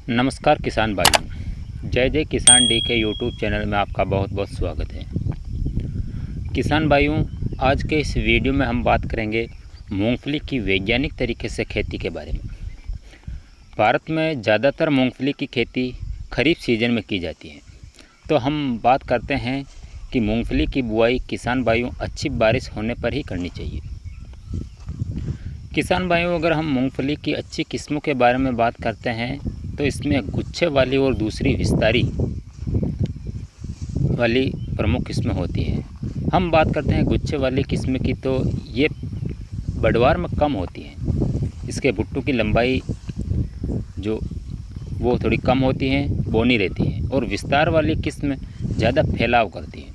नमस्कार किसान भाइयों, जय जय किसान डी के यूट्यूब चैनल में आपका बहुत बहुत स्वागत है। किसान भाइयों, आज के इस वीडियो में हम बात करेंगे मूंगफली की वैज्ञानिक तरीके से खेती के बारे में। भारत में ज़्यादातर मूंगफली की खेती खरीफ सीजन में की जाती है, तो हम बात करते हैं कि मूंगफली की बुआई किसान भाइयों अच्छी बारिश होने पर ही करनी चाहिए। किसान भाइयों, अगर हम मूंगफली की अच्छी किस्मों के बारे में बात करते हैं तो इसमें गुच्छे वाली और दूसरी विस्तारी वाली प्रमुख किस्में होती हैं। हम बात करते हैं गुच्छे वाली किस्म की, तो ये बढ़वार में कम होती हैं। इसके भुट्टू की लंबाई जो वो थोड़ी कम होती हैं, बौनी रहती हैं, और विस्तार वाली किस्म ज़्यादा फैलाव करती हैं।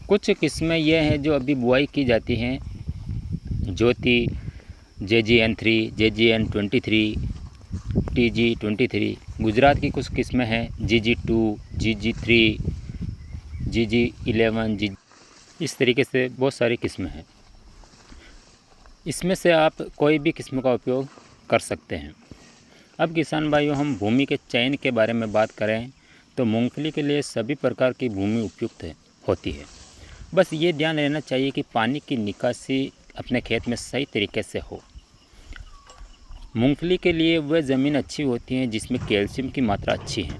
कुछ किस्में ये हैं जो अभी बुआई की जाती हैं, ज्योति, JGN3, JGN23, TG23। गुजरात की कुछ किस्में हैं GG2, GG3, GG11, इस तरीके से बहुत सारी किस्में हैं। इसमें से आप कोई भी किस्म का उपयोग कर सकते हैं। अब किसान भाइयों, हम भूमि के चयन के बारे में बात करें तो मूंगफली के लिए सभी प्रकार की भूमि उपयुक्त होती है। बस ये ध्यान रहना चाहिए कि पानी की निकासी अपने खेत में सही तरीके से हो। मूंगफली के लिए वह ज़मीन अच्छी होती है जिसमें कैल्शियम की मात्रा अच्छी है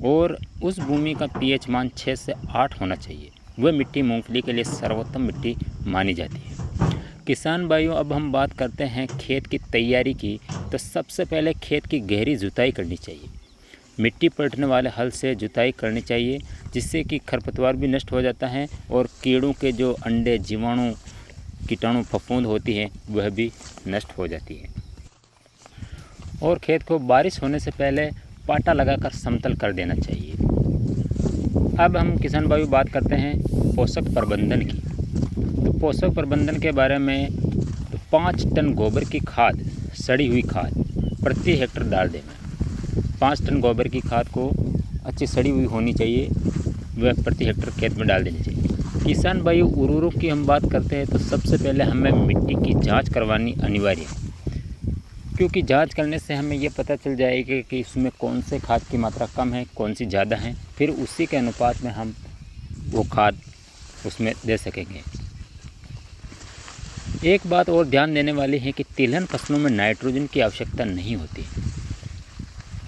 और उस भूमि का pH मान 6 से 8 होना चाहिए। वह मिट्टी मूंगफली के लिए सर्वोत्तम मिट्टी मानी जाती है। किसान भाइयों, अब हम बात करते हैं खेत की तैयारी की, तो सबसे पहले खेत की गहरी जुताई करनी चाहिए। मिट्टी पलटने वाले हल से जुताई करनी चाहिए, जिससे कि खरपतवार भी नष्ट हो जाता है और कीड़ों के जो अंडे, जीवाणु, कीटाणु, फफूंद होती है वह भी नष्ट हो जाती है। और खेत को बारिश होने से पहले पाटा लगाकर समतल कर देना चाहिए। अब हम किसान भाई बात करते हैं पोषक प्रबंधन की। तो पोषक प्रबंधन के बारे में तो 5 टन गोबर की खाद, सड़ी हुई खाद प्रति हेक्टर डाल देना। 5 टन गोबर की खाद को अच्छी सड़ी हुई होनी चाहिए, वह प्रति हेक्टर खेत में डाल देनी चाहिए। किसान भाई, उर्वरकों की हम बात करते हैं तो सबसे पहले हमें मिट्टी की जाँच करवानी अनिवार्य है, क्योंकि जांच करने से हमें ये पता चल जाएगा कि इसमें कौन से खाद की मात्रा कम है, कौन सी ज़्यादा है। फिर उसी के अनुपात में हम वो खाद उसमें दे सकेंगे। एक बात और ध्यान देने वाली है कि तिलहन फसलों में नाइट्रोजन की आवश्यकता नहीं होती।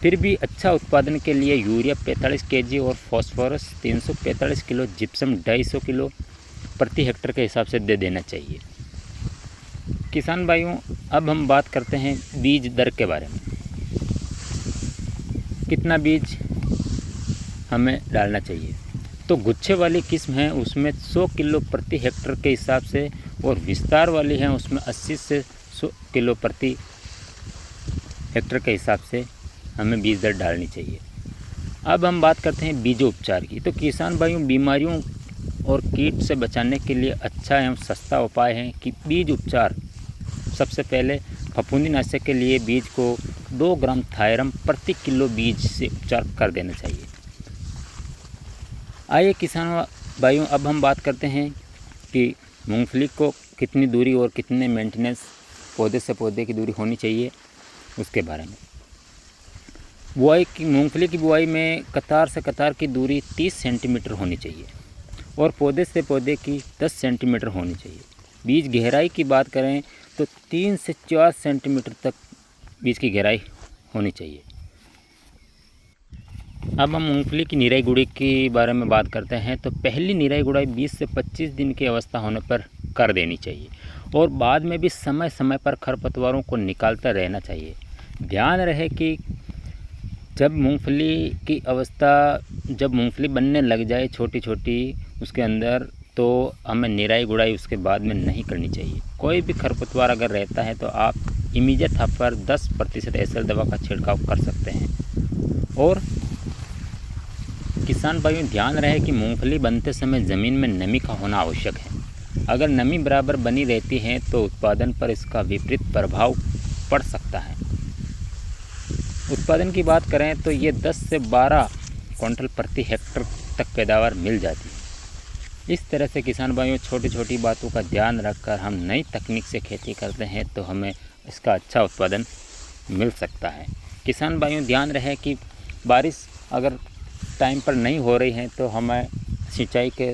फिर भी अच्छा उत्पादन के लिए यूरिया 45 kg और फॉस्फोरस 345 किलो, जिप्सम 250 किलो प्रति हेक्टर के हिसाब से दे देना चाहिए। किसान भाइयों, अब हम बात करते हैं बीज दर के बारे में। कितना बीज हमें डालना चाहिए? तो गुच्छे वाली किस्म है उसमें 100 किलो प्रति हेक्टर के हिसाब से, और विस्तार वाली है उसमें 80 से 100 किलो प्रति हेक्टर के हिसाब से हमें बीज दर डालनी चाहिए। अब हम बात करते हैं बीजोपचार की। तो किसान भाइयों, बीमारियों और कीट से बचाने के लिए अच्छा एवं सस्ता उपाय है कि बीज उपचार। सबसे पहले फफूंदीनाशक के लिए बीज को 2 ग्राम थायरम प्रति किलो बीज से उपचार कर देना चाहिए। आइए किसान भाइयों, अब हम बात करते हैं कि मूंगफली को कितनी दूरी और कितने मेंटेनेंस पौधे से पौधे की दूरी होनी चाहिए उसके बारे में। मूंगफली की बुआई में कतार से कतार की दूरी 30 सेंटीमीटर होनी चाहिए और पौधे से पौधे की 10 सेंटीमीटर होनी चाहिए। बीज गहराई की बात करें तो 3 से 4 सेंटीमीटर तक बीज की गहराई होनी चाहिए। अब हम मूंगफली की निराई गुड़ाई के बारे में बात करते हैं। तो पहली निराई गुड़ाई 20 से 25 दिन की अवस्था होने पर कर देनी चाहिए, और बाद में भी समय समय पर खरपतवारों को निकालता रहना चाहिए। ध्यान रहे कि जब मूंगफली बनने लग जाए छोटी छोटी उसके अंदर, तो हमें निराई गुड़ाई उसके बाद में नहीं करनी चाहिए। कोई भी खरपतवार अगर रहता है तो आप इमीडिएट पर 10% SL दवा का छिड़काव कर सकते हैं। और किसान भाइयों, ध्यान रहे कि मूंगफली बनते समय ज़मीन में नमी का होना आवश्यक है। अगर नमी बराबर बनी रहती है तो उत्पादन पर इसका विपरीत प्रभाव पड़ सकता है। उत्पादन की बात करें तो ये 10 से 12 क्विंटल प्रति हेक्टर तक पैदावार मिल जाती है। इस तरह से किसान भाइयों, छोटी छोटी बातों का ध्यान रखकर हम नई तकनीक से खेती करते हैं तो हमें इसका अच्छा उत्पादन मिल सकता है। किसान भाइयों ध्यान रहे कि बारिश अगर टाइम पर नहीं हो रही है तो हमें सिंचाई के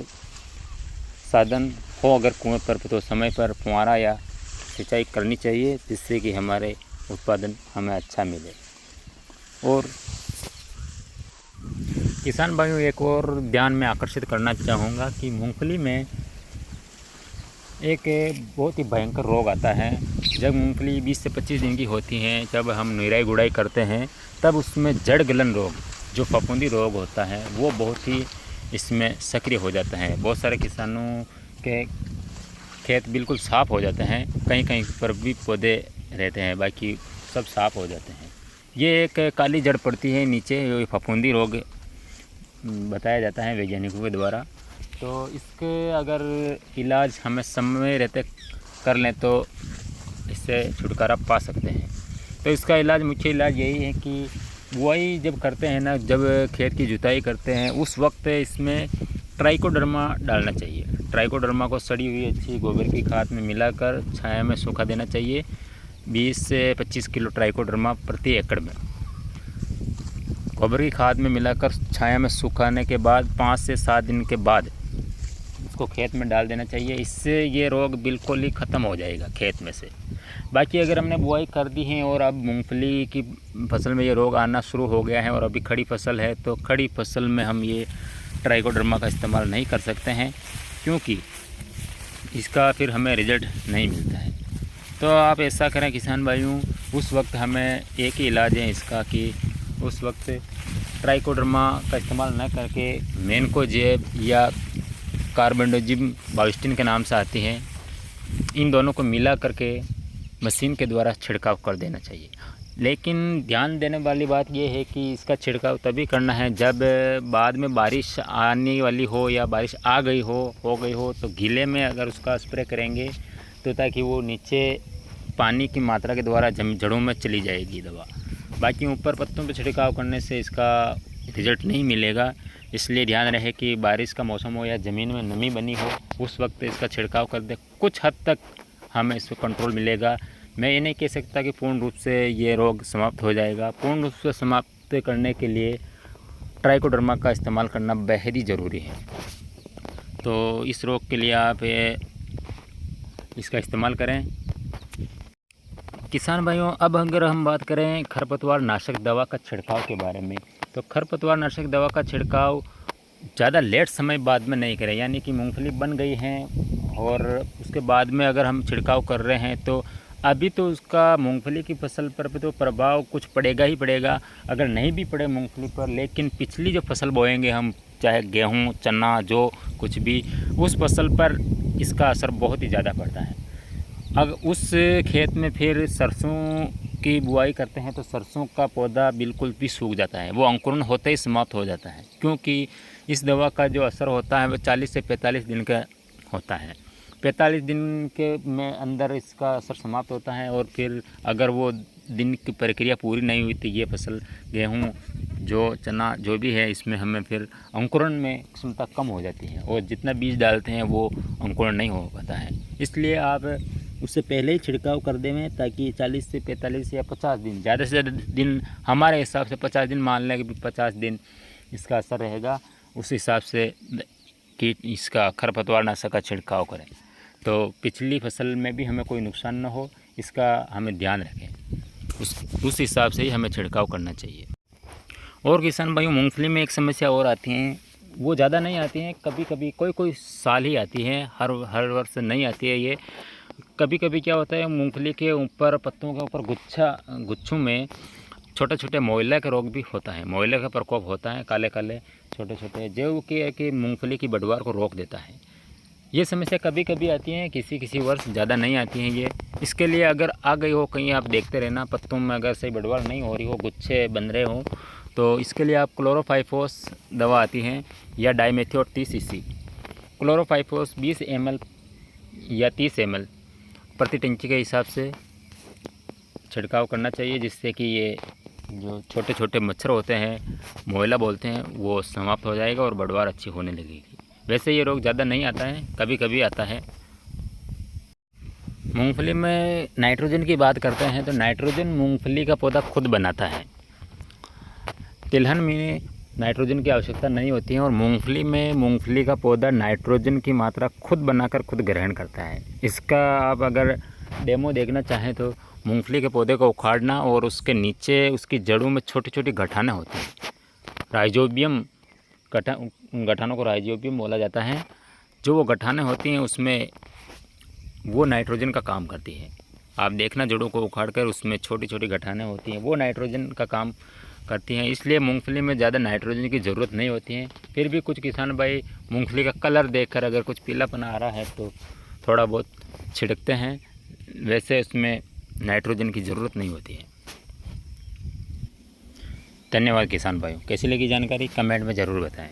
साधन हो अगर कुएं पर तो समय पर फुहारा या सिंचाई करनी चाहिए, जिससे कि हमारे उत्पादन हमें अच्छा मिले। और किसान भाइयों एक और ध्यान में आकर्षित करना चाहूँगा कि मूंगफली में एक बहुत ही भयंकर रोग आता है। जब मूंगफली 20 से 25 दिन की होती हैं, जब हम निराई गुड़ाई करते हैं, तब उसमें जड़ गलन रोग जो फफूंदी रोग होता है वो बहुत ही इसमें सक्रिय हो जाता है। बहुत सारे किसानों के खेत बिल्कुल साफ़ हो जाते हैं, कहीं कहीं पर भी पौधे रहते हैं, बाकी सब साफ़ हो जाते हैं। ये एक काली जड़ पड़ती है नीचे, ये फफूंदी रोग बताया जाता है वैज्ञानिकों के द्वारा। तो इसके अगर इलाज हमें समय रहते कर लें तो इससे छुटकारा पा सकते हैं। तो इसका इलाज, मुख्य इलाज यही है कि बुआई जब करते हैं ना, जब खेत की जुताई करते हैं उस वक्त इसमें ट्राइकोडर्मा डालना चाहिए। ट्राइकोडर्मा को सड़ी हुई अच्छी गोबर की खाद में मिलाकर छाया में सूखा देना चाहिए। 20 से 25 किलो ट्राइकोडर्मा प्रति एकड़ में गोबर की खाद में मिलाकर छाया में सुखाने के बाद 5 से 7 दिन के बाद उसको खेत में डाल देना चाहिए। इससे ये रोग बिल्कुल ही ख़त्म हो जाएगा खेत में से। बाकी अगर हमने बुआई कर दी है और अब मूंगफली की फसल में ये रोग आना शुरू हो गया है और अभी खड़ी फसल है, तो खड़ी फसल में हम ये ट्राइकोडर्मा का इस्तेमाल नहीं कर सकते हैं, क्योंकि इसका फिर हमें रिजल्ट नहीं मिलता है। तो आप ऐसा करें किसान भाइयों, उस वक्त हमें एक ही इलाज है इसका कि उस वक्त ट्राइकोडर्मा का इस्तेमाल न करके मैनकोजेब या कार्बेंडाजिम बाविस्टिन के नाम से आती हैं, इन दोनों को मिला करके मशीन के द्वारा छिड़काव कर देना चाहिए। लेकिन ध्यान देने वाली बात यह है कि इसका छिड़काव तभी करना है जब बाद में बारिश आने वाली हो या बारिश आ गई हो तो गीले में अगर उसका स्प्रे करेंगे तो ताकि वो नीचे पानी की मात्रा के द्वारा जड़ों में चली जाएगी दवा। बाकी ऊपर पत्तों पर छिड़काव करने से इसका रिजल्ट नहीं मिलेगा। इसलिए ध्यान रहे कि बारिश का मौसम हो या ज़मीन में नमी बनी हो, उस वक्त इसका छिड़काव कर दे। कुछ हद तक हमें इस पर कंट्रोल मिलेगा। मैं ये नहीं कह सकता कि पूर्ण रूप से ये रोग समाप्त हो जाएगा। पूर्ण रूप से समाप्त करने के लिए ट्राइकोडर्मा का इस्तेमाल करना बेहद ही ज़रूरी है। तो इस रोग के लिए आप इसका इस्तेमाल करें। किसान भाइयों, अब अगर हम बात करें खरपतवार नाशक दवा का छिड़काव के बारे में, तो खरपतवार नाशक दवा का छिड़काव ज़्यादा लेट समय बाद में नहीं करें। यानी कि मूंगफली बन गई हैं और उसके बाद में अगर हम छिड़काव कर रहे हैं तो अभी तो उसका मूंगफली की फसल पर भी तो प्रभाव कुछ पड़ेगा ही पड़ेगा। अगर नहीं भी पड़े मूंगफली पर, लेकिन पिछली जो फसल बोएंगे हम, चाहे गेहूँ, चना, जो कुछ भी, उस फसल पर इसका असर बहुत ही ज़्यादा पड़ता है। अगर उस खेत में फिर सरसों की बुआई करते हैं तो सरसों का पौधा बिल्कुल भी सूख जाता है, वो अंकुरण होते ही समाप्त हो जाता है, क्योंकि इस दवा का जो असर होता है वो 40 से 45 दिन का होता है। 45 दिन के में अंदर इसका असर समाप्त होता है और फिर अगर वो दिन की प्रक्रिया पूरी नहीं हुई तो ये फसल, गेहूँ, जो चना, जो भी है, इसमें हमें फिर अंकुरण में क्षमता कम हो जाती है और जितना बीज डालते हैं वो अंकुरण नहीं हो पाता है। इसलिए आप उससे पहले ही छिड़काव कर दें, ताकि 40 से 45 या 50 दिन, ज़्यादा से ज़्यादा दिन, हमारे हिसाब से 50 दिन मान लें कि 50 दिन इसका असर रहेगा, उस हिसाब से कि इसका खरपतवार नाशक का छिड़काव करें। तो पिछली फसल में भी हमें कोई नुकसान ना हो, इसका हमें ध्यान रखें। उस हिसाब से ही हमें छिड़काव करना चाहिए। और किसान भाइयों, मूंगफली में एक समस्या और आती हैं, वो ज़्यादा नहीं आती हैं, कभी कभी कोई साल ही आती हैं, हर वर्ष नहीं आती है ये। कभी कभी क्या होता है, मूंगफली के ऊपर, पत्तों के ऊपर गुच्छों में छोटे छोटे मोइला का रोग भी होता है, मोइला का प्रकोप होता है, काले काले छोटे छोटे, जो कि मूंगफली की बढ़वार को रोक देता है। ये समस्या कभी कभी आती है, किसी वर्ष ज़्यादा नहीं आती हैं ये। इसके लिए अगर आ गई हो कहीं, आप देखते रहना पत्तों में अगर सही बढ़वार नहीं हो रही हो, गुच्छे बन रहे हो, तो इसके लिए आप क्लोरोफाइफोस दवा आती हैं या डाइमेथियोड 30 cc, क्लोरोफाइफोस 20 ml या 30 ml प्रति टंकी के हिसाब से छिड़काव करना चाहिए, जिससे कि ये जो छोटे छोटे मच्छर होते हैं, मोइला बोलते हैं, वो समाप्त हो जाएगा और बढ़वार अच्छी होने लगेगी। वैसे ये रोग ज़्यादा नहीं आता है, कभी कभी आता है। मूंगफली में नाइट्रोजन की बात करते हैं तो नाइट्रोजन मूंगफली का पौधा खुद बनाता है। तिलहन में नाइट्रोजन की आवश्यकता नहीं होती है और मूंगफली में मूंगफली का पौधा नाइट्रोजन की मात्रा खुद बनाकर खुद ग्रहण करता है। इसका आप अगर डेमो देखना चाहें तो मूंगफली के पौधे को उखाड़ना और उसके नीचे उसकी जड़ों में छोटी छोटी गठानें होती हैं। राइजोबियम गठानों को राइजोबियम बोला जाता है। जो वो गठानें होती हैं उसमें वो नाइट्रोजन का काम करती है। आप देखना जड़ों को उखाड़कर उसमें छोटी छोटी गठानें होती हैं, वो नाइट्रोजन का काम करती हैं। इसलिए मूंगफली में ज़्यादा नाइट्रोजन की ज़रूरत नहीं होती है। फिर भी कुछ किसान भाई मूंगफली का कलर देखकर अगर कुछ पीलापन आ रहा है तो थोड़ा बहुत छिड़कते हैं, वैसे उसमें नाइट्रोजन की ज़रूरत नहीं होती है। धन्यवाद किसान भाइयों। कैसी लगी जानकारी कमेंट में ज़रूर बताएं।